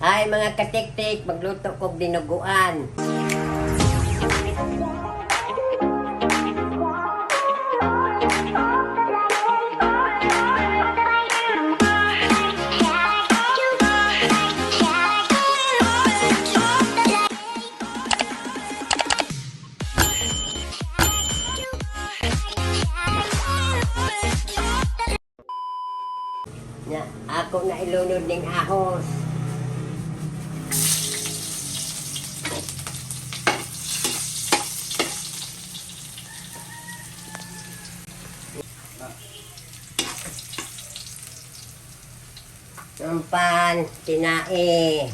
Hi mga katiktik, magluto kog dinuguan. Nya, ako na ilunod ning ahos. Sumpan, tinae.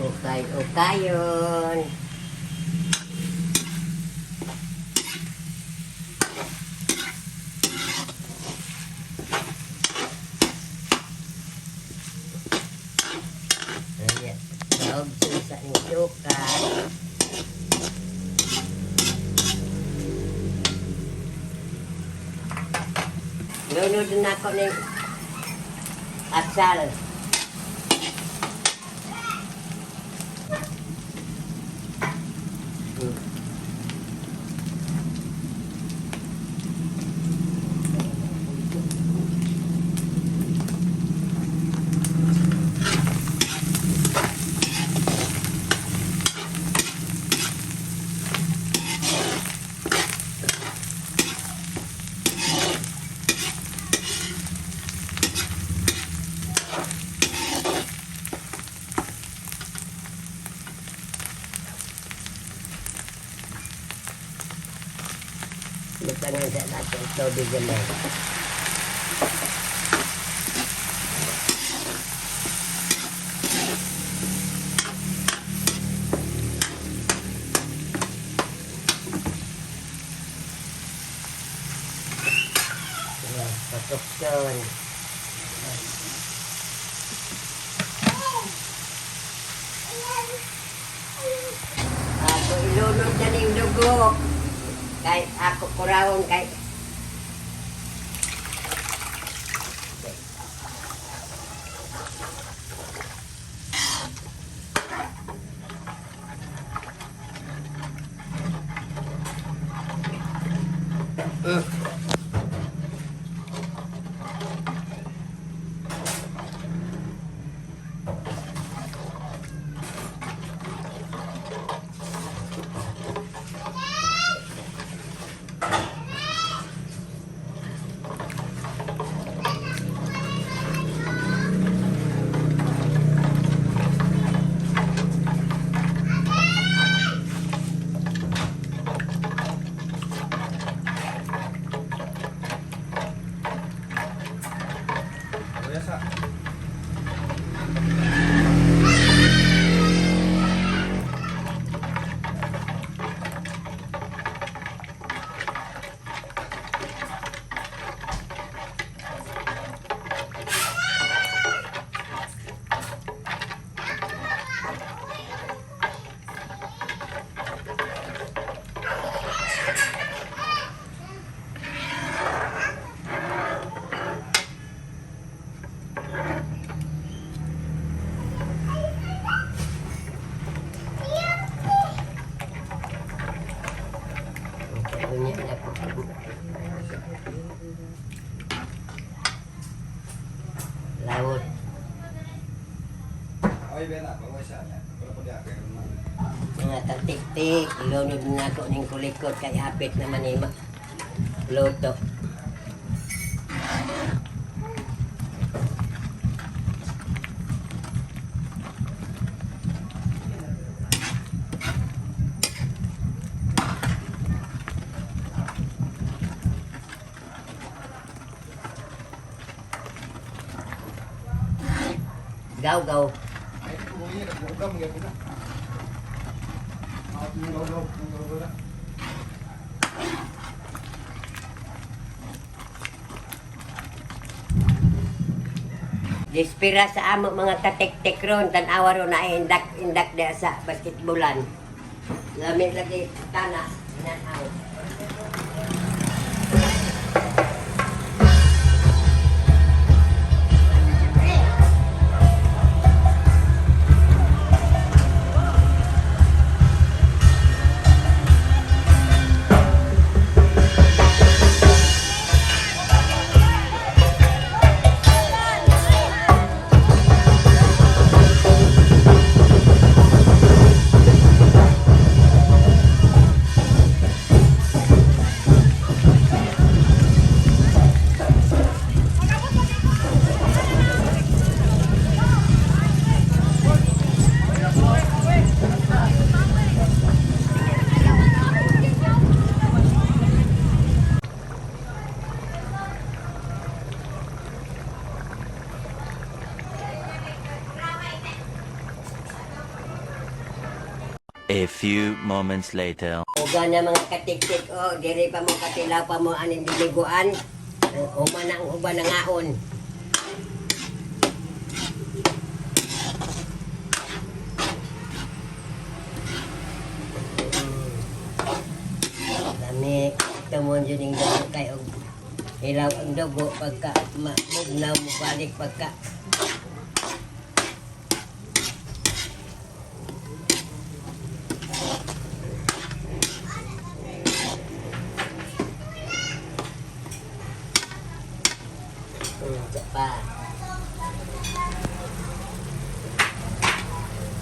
Ukay-ukayon. Ayan, daog sa suka. Lunod na ako ng atsal. Bukan yang saya nak contoh di jenis. Potong. Ako ilunod na ning dugo. Kahit ako kurawon kahit laut. Mga katiktik, ilunod na ako ng kulikot kay hapit naman ni luto. Gaw-gaw. Dispira sa amo mga katek-tek ron, tanawa ron na indak da sa basketbolan. Lamit lagi tanah, nanaw. A few moments later. Uga na mga katik-tik, oh, diri pa mo katilaw pa mo aning biliguan. Uman ang uban ng aon. Kami, tumon yun yung dugo kayo. Hilaw ang dugo pagka mugnaw mo balik pagka. Pa.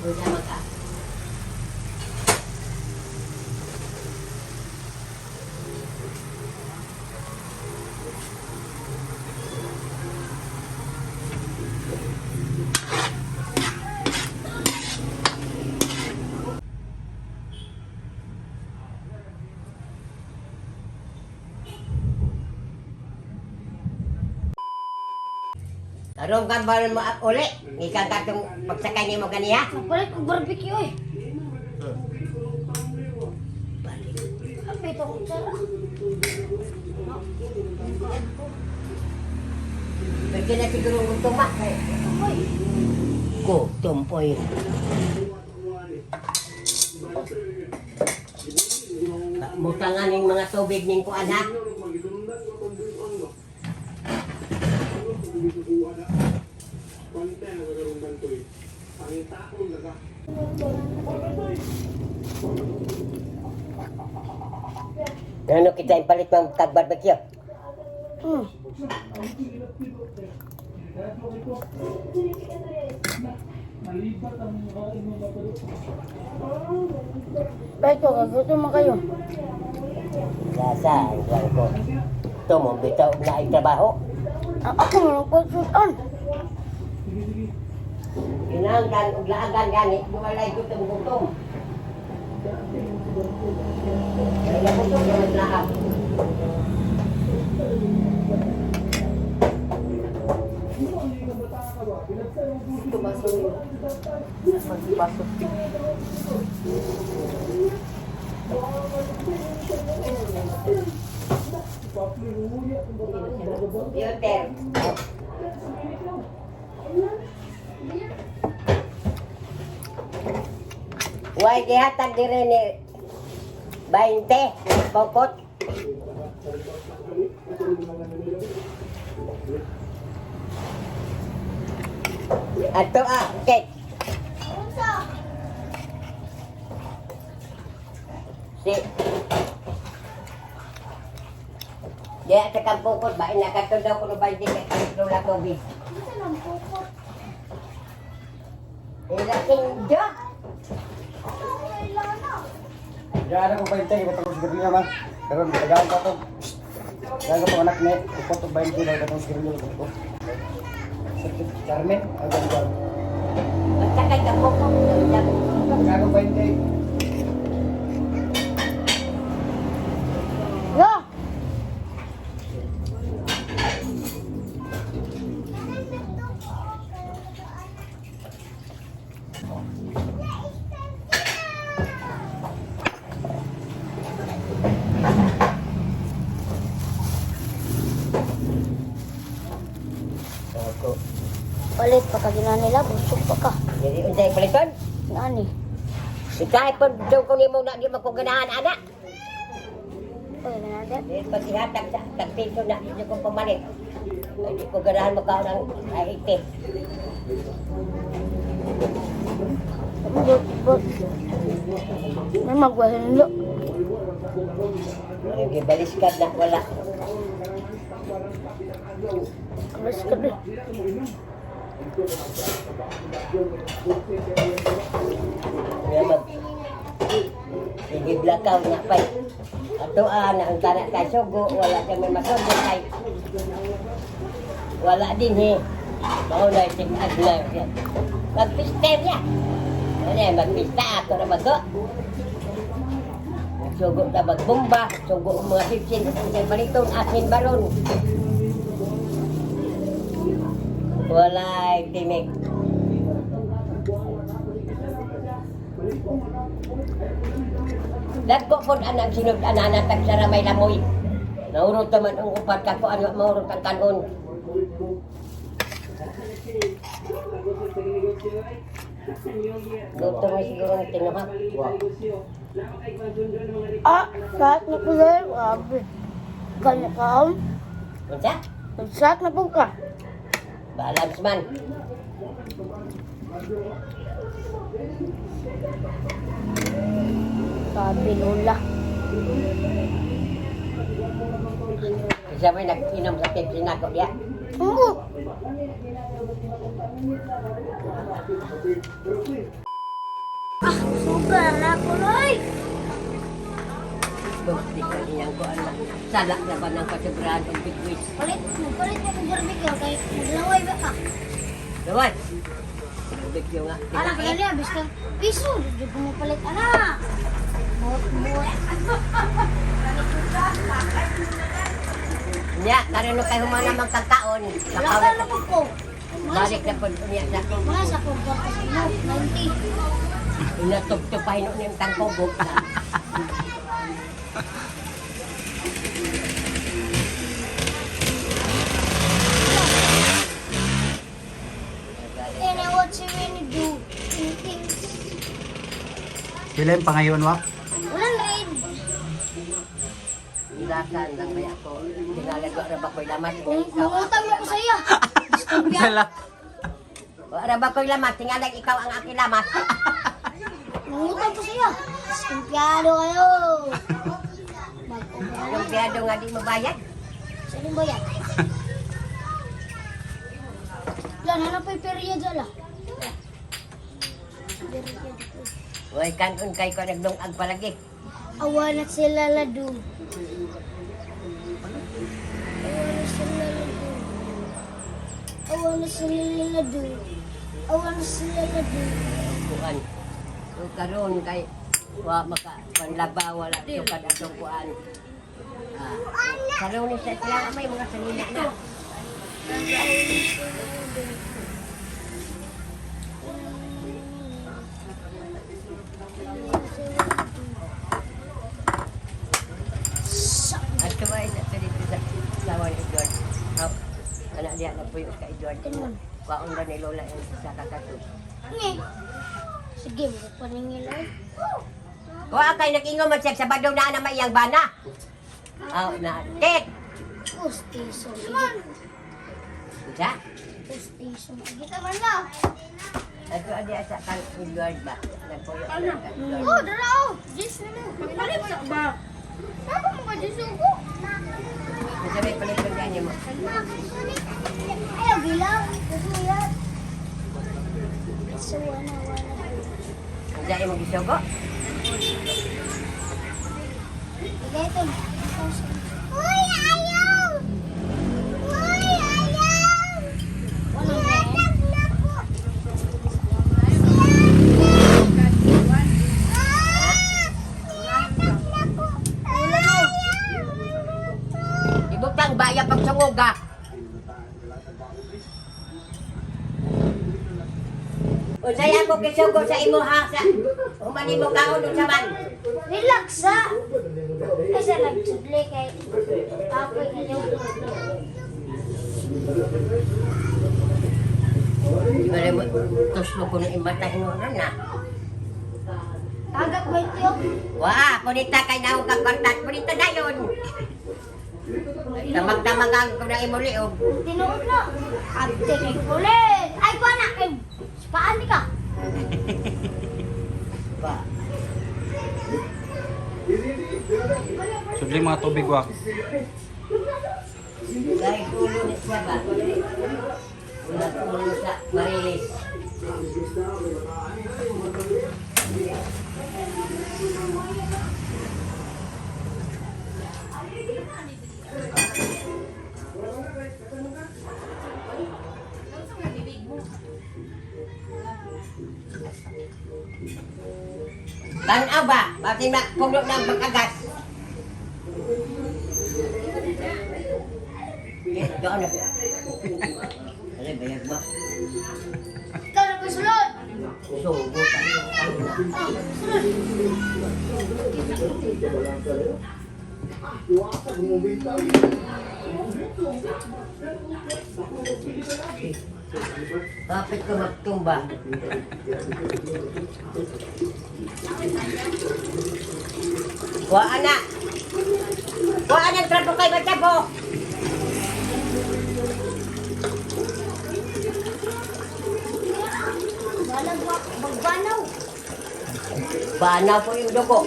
Bersama Kak. Tarong kan ba mo uli? Ikan tatong pagsakay niyo mo ganiya? Balik ko barbecue eh. Balik. Apa itu cara? Pergi na siguro gutom mak. Gutom poy. Mutangan yung mga tubig ning kuan ha. Ano kita yung palit ng kag-barbecue? Baik ko, gutom mo kayo. Lasa, ang kuwan ko. Ito mo, bitaw na ay trabaho. Ako mo nagpagsutan. Inanggan, uglaagan gani, bumalay gutom-gutom. Kaya gutom, yung lahat. Beauty. Why gihatag dire ni 20 bokot. Ato cake. Si dia tekan bokot ba ina kadto daw kuno 20 kay lola tubig. Ila kinjo. Ya ada ko 20 katong sigarilyo man. Pero tagaan ka to. Tagaan ko anak ni ko 20 daw katong sigarilyo ko. Carmen, agad ka. Basta kay kabokot. Tagaan ko 20. Ya. Pagkagina nila, busog pa ka. Jadi unsay paliton? Nani? Ikay pun dong ko nimo na di magkuganahan anak. Oy, ganada. Di pag ihatag sa tagpiso na di ko pamalit. Hindi ko ganahan magkaon ng IT. But, may magwahin lo. Lagi baliskat na wala. Alas ka din. Nga mag sige blakaw na pay. Ato na ang tanak kay sugo wala siya may masugo kay. Wala din he. Mao na sing adlaw siya. Magpista niya. Ano magpista ako na mago. Sugo ta magbomba, sugo mga 15 sa baliton akin baron. Walay timik. Dagko po anak sinod anak tag sa ramay lamoy. Naurot man ang upat ka ko ano maurot ang kanon. Doktor mo siguro ni tinuha. Saat na po dahil. Grabe. Ganyan ka, Unsa? Saat na po ka. Balance man. Sabi nula. Isa may nag-inom sa Pepsi na ko diya. Oo. Sobra na ko, Loy. Di ka niyang ko anak. Salak na ba ng kasobrahan ng bigwis? Palit mo kung barbecue kay maglaway ba ka? Dawai. Bigyo nga. Anak ko niya, bis ka piso. Di ko mo palit, anak. Buot. Nya, karino kay humana magkakaon. Wala ka na ko. Balik na po niya sa Mga sa kwarta sa inyo, 90. inatuptupahin nun yung tangkobog. And I what you gonna do? Things. Pila yung pangayon wak? Walang red. Ilakan lang kaya ko. Tinalagwa na ba ko'y lamat? Mangutang mo ko sa iya. Dala. Wala ba ko'y lamat? Tingalag ikaw ang aking lamat. Mangutang ko sa iya. Skumpiyado kayo. Anong biyado nga di mo bayad? Saan ba yan? Yan, hanap po yung periya dyan lah. Uy, kanon kay ko nagdungag palagi. Awa na sila ladu. Awa na sila ladu. Awa na sila ladu. Awa na sila ladu. Kuan. So karon kay wa maka panlaba wala sukad atong kuan. Karon ni sa sila may mga salina na. At kumay sa dito sa sawan ni Edward. Anak dia na puyo ka Edward. Waon ba ni Lola yung sa kakatod. Nge. Sige, magpaningilay. Wa kay nag-ingom man siya sa badaw na na iyang bana. Aw na tek. Pustiso. Sa? Pustiso. Kita man lang. Ato adi sa kan Edward ba. Nagpuyo ka Edward. Oh, darao. Jis na mo. Palit sa ba? Ako mo ka Jis ko. Sabi palit ko ganyan mo. Ayaw bilang. Kasi yan. So, wala. Diyan mo gisugo. Bigay ito. Uy, ayaw! Uy, ayaw! Ihatag na po! Ihatag na po! Ayaw! Ibutang baya pag sunguga. Unsay ako gisugo sa imo ha sa humani mo kaon sa man. Relax ha! Kasi nagsudli kay apoy kayo. Di ba mo, tuslo ko na imatay mo na. Tagak 20 Wah, punita kay naong kagwartat. Punita na yun. Tamag-tamagang ko na imuli o. Tinuod na. Ate kay kulit. Ay, ko anak kay paan ni ka. Ba. Sudli mga tubig wak. Dahil ulo na siya ba? Wala ulo sa marilis. Tanaw ba? Bakit na puno ng mag-agas? Doon na. Ano bayag ba? Ikaw na pasulod. Sugo tayo. Bakit ka magtumba? Kuhaan na! Kuhaan ang trapo kay Matabo! Balagwak, magbanaw. Banaw po yung dugo.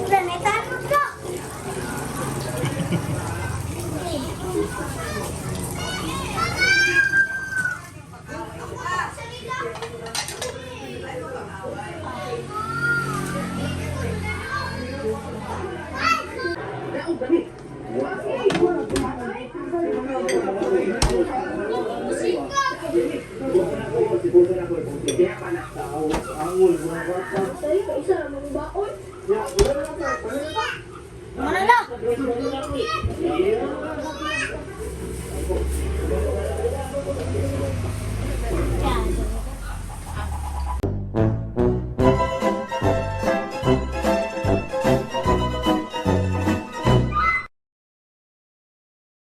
Planeta ka.